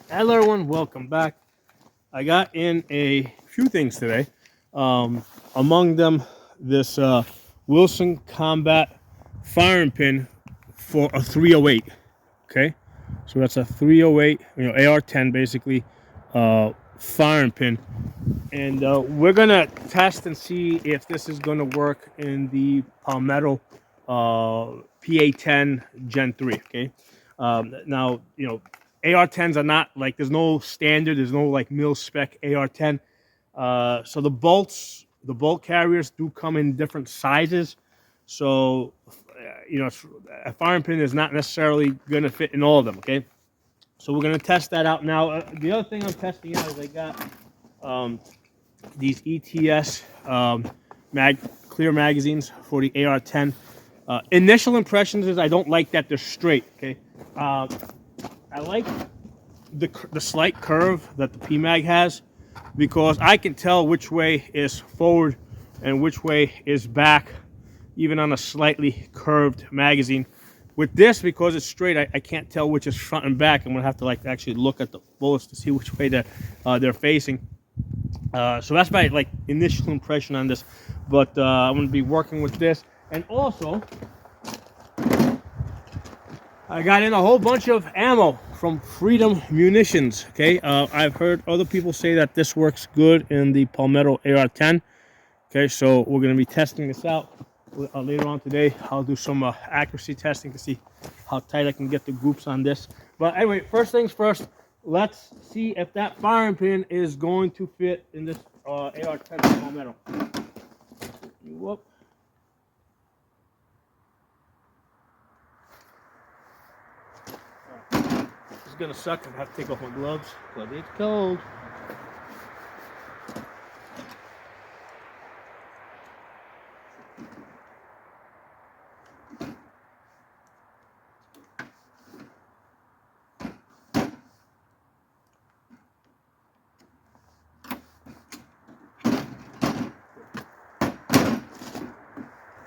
Hello everyone, welcome back. I got in a few things today. Among them, this Wilson Combat firing pin for a 308. Okay, so that's a 308, AR-10 basically, firing pin, and we're gonna test and see if this is gonna work in the Palmetto PA10 Gen 3. Okay, now AR-10s are not like, there's no standard, there's no like mil spec AR-10. So the bolt carriers do come in different sizes. So a firing pin is not necessarily going to fit in all of them. Okay, so we're going to test that out now. The other thing I'm testing out is I got these ETS clear magazines for the AR-10. Initial impressions is I don't like that they're straight. Okay, I like the slight curve that the PMag has, because I can tell which way is forward and which way is back, even on a slightly curved magazine. With this, because it's straight, I can't tell which is front and back. I'm gonna have to like actually look at the bullets to see which way they're facing. So that's my like initial impression on this. But I'm gonna be working with this, and also I got in a whole bunch of ammo from Freedom Munitions. Okay, I've heard other people say that this works good in the Palmetto AR-10. Okay, so we're going to be testing this out later on today. I'll do some accuracy testing to see how tight I can get the groups on this. But anyway, first things first, let's see if that firing pin is going to fit in this AR-10 Palmetto. Whoop. It's gonna suck. I have to take off my gloves because it's cold.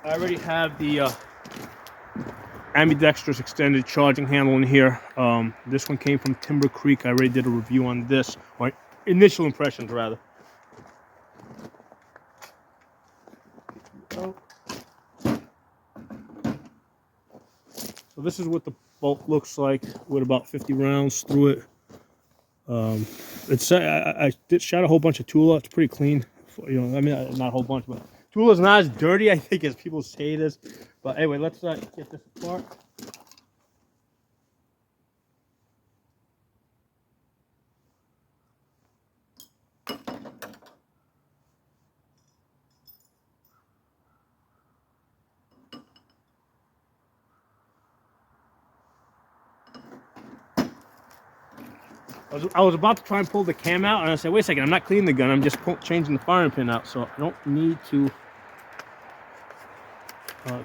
I already have the ambidextrous extended charging handle in here. This one came from Timber Creek. I already did a review on this, or initial impressions rather. So this is what the bolt looks like with about 50 rounds through it. I did shot a whole bunch of Tula. It's pretty clean. I mean, not a whole bunch, but Tula's not as dirty, I think, as people say it is. But anyway, let's get this apart. I was about to try and pull the cam out, and I said, wait a second, I'm not cleaning the gun, I'm just changing the firing pin out, so I don't need to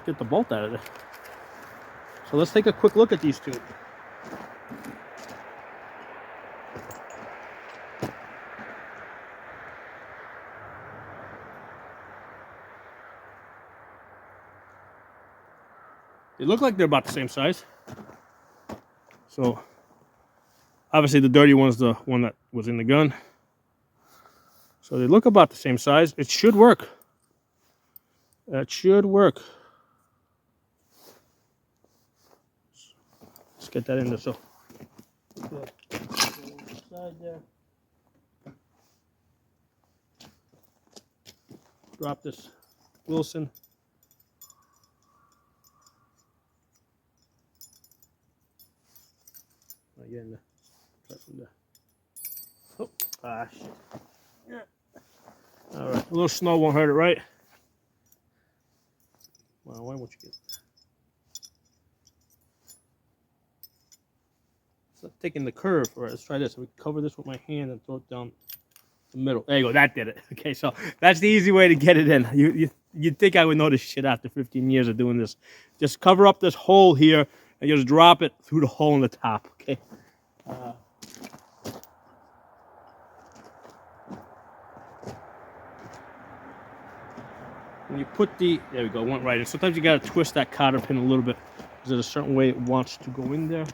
get the bolt out of there. So let's take a quick look at these two. They look like they're about the same size. So obviously the dirty one's the one that was in the gun. So they look about the same size. It should work. That should work. Let's get that in there. So side there. Drop this Wilson. Again, oh, gosh. Yeah. All right, a little snow won't hurt it, right? Well, why won't you get it? It's not taking the curve. All right, let's try this. We cover this with my hand and throw it down the middle. There you go. That did it. Okay, so that's the easy way to get it in. You'd think I would know this shit after 15 years of doing this. Just cover up this hole here and just drop it through the hole in the top. Okay. When you put there we go, went right in. Sometimes you gotta twist that cotter pin a little bit because there's a certain way it wants to go in there.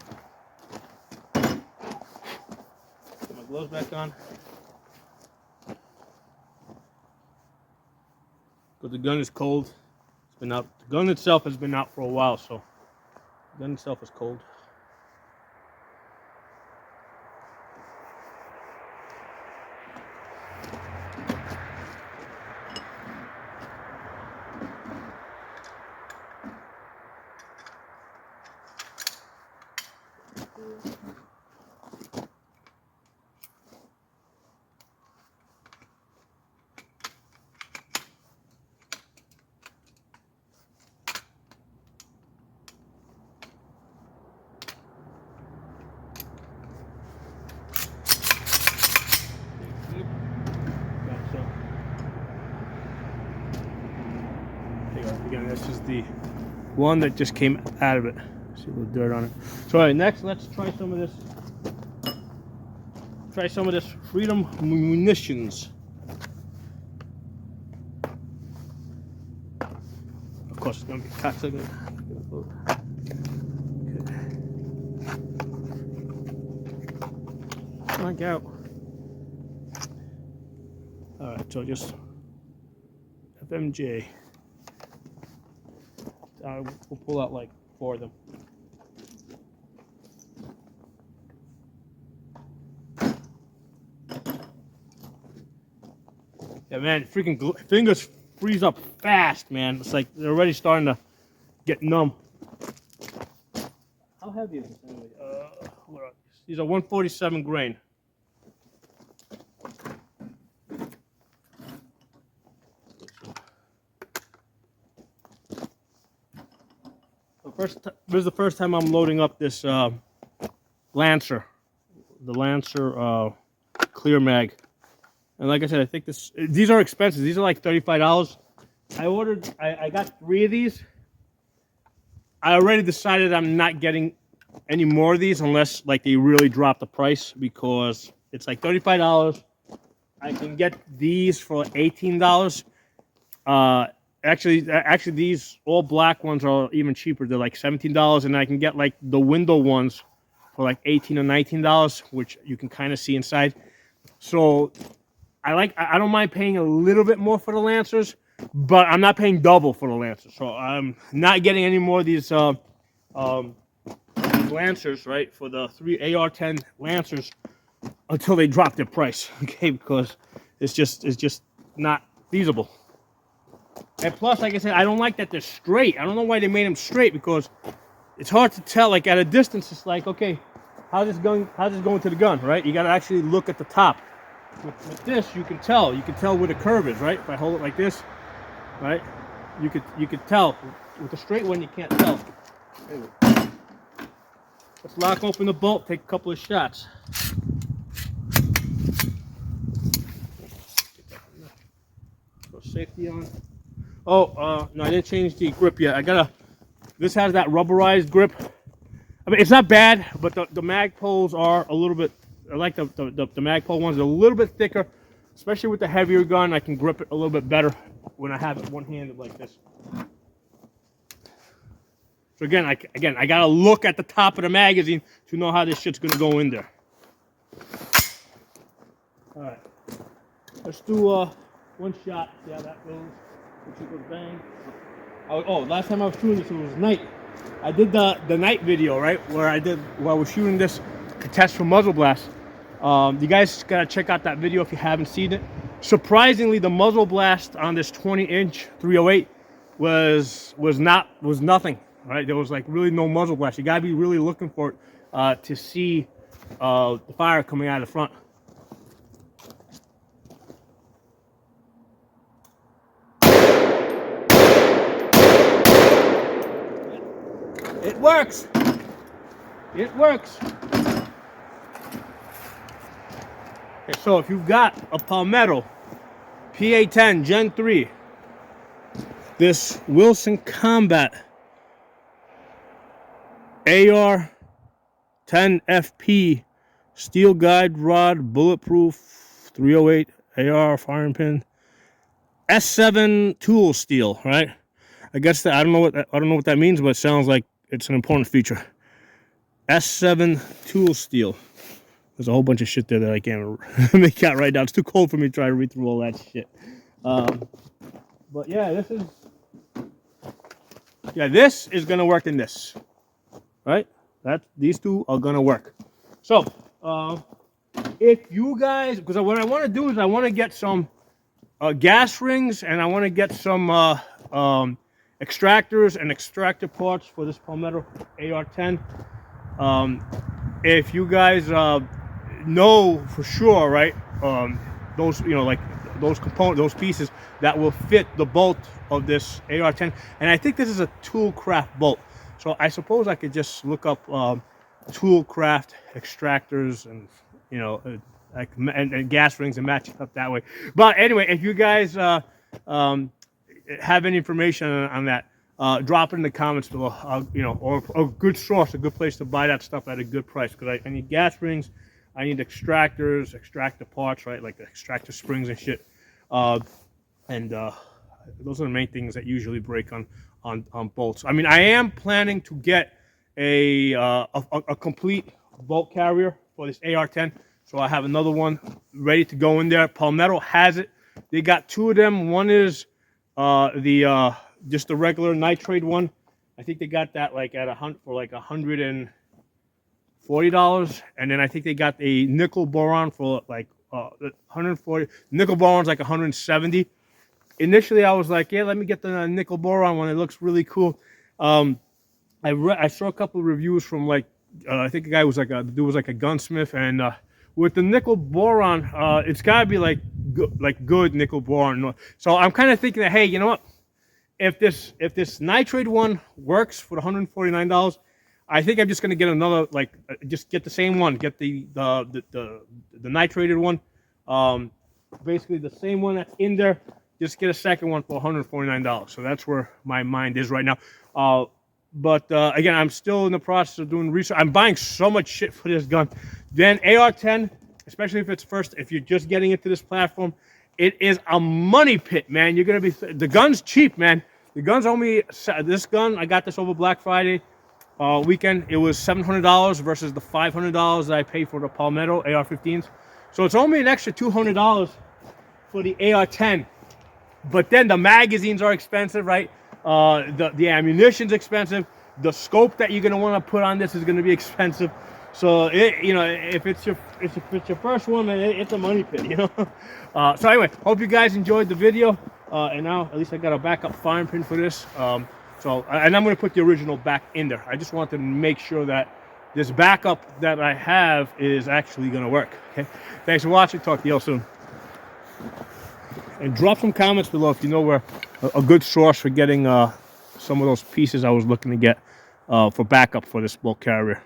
gloves back on. Because the gun is cold. It's been out. The gun itself has been out for a while, so the gun itself is cold. Again, this is the one that just came out of it. See a little dirt on it. So, all right, next, let's try some of this. Try some of this Freedom Munitions. Of course, it's gonna be cut again. Okay. Knock out. All right, so just FMJ. We'll pull out like 4 of them. Yeah, man, freaking fingers freeze up fast, man. It's like they're already starting to get numb. How heavy is this anyway? What are these? These are 147 grain. This is the first time I'm loading up this Lancer, the Lancer Clear Mag, and like I said, I think these are expensive. These are like $35. I got 3 of these. I already decided I'm not getting any more of these unless like they really drop the price, because it's like $35. I can get these for $18. Actually, these all black ones are even cheaper. They're like $17, and I can get like the window ones for like $18 or $19, which you can kind of see inside. So I don't mind paying a little bit more for the Lancers, but I'm not paying double for the Lancers. So I'm not getting any more of these Lancers, right, for the 3 AR-10 Lancers until they drop their price, okay? Because it's just not feasible. And plus, like I said, I don't like that they're straight. I don't know why they made them straight, because it's hard to tell. Like at a distance, it's like, okay, how's this going to the gun, right? You got to actually look at the top. With this, you can tell. You can tell where the curve is, right? If I hold it like this, right, you could tell. With the straight one, you can't tell. Anyway, let's lock open the bolt. Take a couple of shots. Throw safety on. Oh, no, I didn't change the grip yet. This has that rubberized grip. I mean, it's not bad, but the Magpoles are a little bit, I like the Magpole ones. They're a little bit thicker, especially with the heavier gun. I can grip it a little bit better when I have it one-handed like this. So again, I gotta look at the top of the magazine to know how this shit's gonna go in there. All right, let's do one shot. See how that goes. Bang. Oh, last time I was shooting this, it was night. I did the night video, right, where I was shooting this to test for muzzle blast. You guys gotta check out that video if you haven't seen it. Surprisingly, the muzzle blast on this 20-inch 308 was nothing. Right, there was like really no muzzle blast. You gotta be really looking for it to see the fire coming out of the front. It works. It works. Okay, so if you've got a Palmetto PA-10 Gen 3, this Wilson Combat AR-10FP steel guide rod, bulletproof 308 AR firing pin, S7 tool steel, right? I guess that I don't know what that means, but it sounds like it's an important feature. S7 tool steel. There's a whole bunch of shit there that I can't make out right now. It's too cold for me to try to read through all that shit. But yeah, this is gonna work in this, right? These two are gonna work. So if you guys, because what I want to do is I want to get some gas rings, and I want to get some extractors and extractor ports for this Palmetto AR10. If you guys know for sure, right, those, you know, like those components, those pieces that will fit the bolt of this AR10, and I think this is a Toolcraft bolt, so I suppose I could just look up Toolcraft extractors and, you know, and gas rings and match it up that way. But anyway, if you guys have any information on that, drop it in the comments below. You know, or a good source, a good place to buy that stuff at a good price, because I need gas rings, I need extractors, extractor parts, right, like the extractor springs and shit, and those are the main things that usually break on bolts. I mean, I am planning to get a complete bolt carrier for this AR10, so I have another one ready to go in there. Palmetto has it. They got two of them. One is just the regular nitrate one. I think they got that like at for like $140, and then I think they got a nickel boron for like 140. Nickel boron's like 170. Initially, I was like, yeah, let me get the nickel boron one. It looks really cool. I saw a couple of reviews from like I think the guy was like the dude was like a gunsmith, and with the nickel boron, it's gotta be like good nickel boron. So I'm kind of thinking that, hey, you know what? If this nitrate one works for the $149, I think I'm just gonna get another, like, just get the same one, get the nitrated one, basically the same one that's in there. Just get a second one for $149. So that's where my mind is right now. But again, I'm still in the process of doing research. I'm buying so much shit for this gun. Then AR-10, especially if you're just getting into this platform, it is a money pit, man. You're gonna be, the gun's cheap, man. The gun's only, this gun, I got this over Black Friday weekend. It was $700 versus the $500 that I paid for the Palmetto AR-15s. So it's only an extra $200 for the AR-10. But then the magazines are expensive, right? The ammunition's expensive. The scope that you're gonna want to put on this is gonna be expensive. So you know, if it's your first one, man, it's a money pit, you know. So anyway, hope you guys enjoyed the video. And now at least I got a backup fine pin for this. And I'm gonna put the original back in there. I just wanted to make sure that this backup that I have is actually gonna work. Okay. Thanks for watching. Talk to you all soon. And drop some comments below if you know where a good source for getting some of those pieces I was looking to get for backup for this bulk carrier.